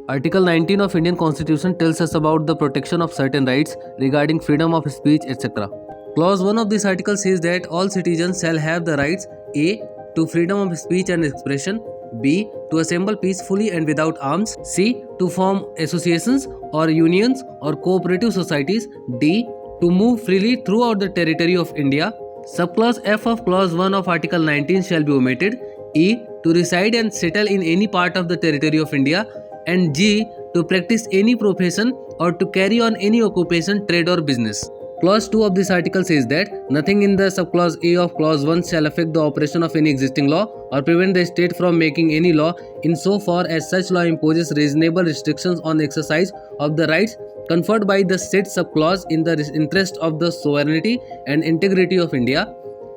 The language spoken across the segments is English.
Article 19 of Indian Constitution tells us about the protection of certain rights regarding freedom of speech, etc. Clause 1 of this article says that all citizens shall have the rights A. to freedom of speech and expression, B. to assemble peacefully and without arms, C. to form associations or unions or cooperative societies, D. to move freely throughout the territory of India. Subclause F of Clause 1 of Article 19 shall be omitted. E. to reside and settle in any part of the territory of India, and G. to practice any profession or to carry on any occupation, trade or business. Clause 2 of this article says that nothing in the subclause A of Clause 1 shall affect the operation of any existing law or prevent the state from making any law in so far as such law imposes reasonable restrictions on the exercise of the rights conferred by the said subclause in the interest of the sovereignty and integrity of India,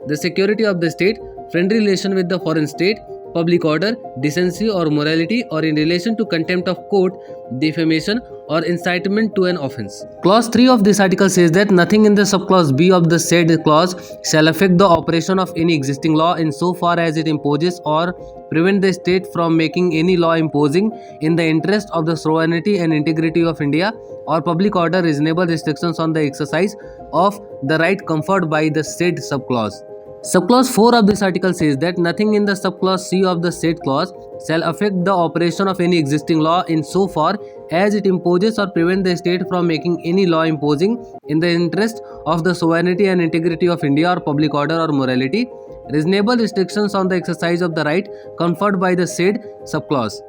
the security of the state, friendly relation with the foreign state, public order, decency or morality, or in relation to contempt of court, defamation, or incitement to an offence. Clause 3 of this article says that nothing in the subclause B of the said clause shall affect the operation of any existing law in so far as it imposes or prevent the state from making any law imposing in the interest of the sovereignty and integrity of India or public order reasonable restrictions on the exercise of the right conferred by the said subclause. Subclause 4 of this article says that nothing in the subclause C of the said clause shall affect the operation of any existing law in so far as it imposes or prevent the state from making any law imposing in the interest of the sovereignty and integrity of India or public order or morality reasonable restrictions on the exercise of the right conferred by the said subclause.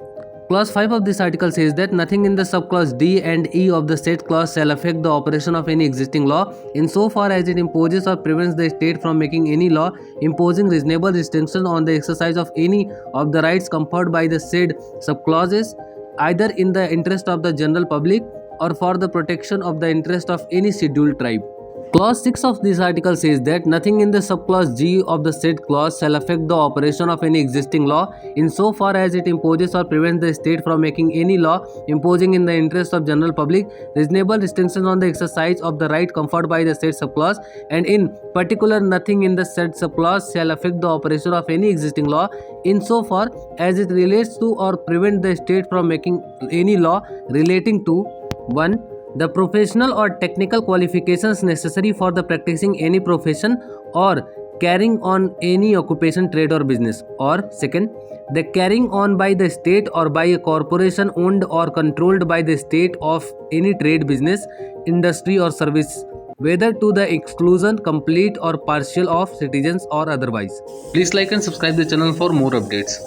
Clause 5 of this article says that nothing in the subclause D and E of the said clause shall affect the operation of any existing law in so far as it imposes or prevents the state from making any law imposing reasonable restrictions on the exercise of any of the rights conferred by the said subclauses, either in the interest of the general public or for the protection of the interest of any scheduled tribe. Clause 6 of this article says that nothing in the subclause G of the said clause shall affect the operation of any existing law in so far as it imposes or prevents the state from making any law imposing in the interest of general public reasonable restrictions on the exercise of the right conferred by the said subclause, and in particular nothing in the said subclause shall affect the operation of any existing law in so far as it relates to or prevent the state from making any law relating to 1. the professional or technical qualifications necessary for the practicing any profession or carrying on any occupation, trade or business, or 2nd, the carrying on by the state or by a corporation owned or controlled by the state of any trade, business, industry or service, whether to the exclusion complete or partial of citizens or otherwise. Please like and subscribe the channel for more updates.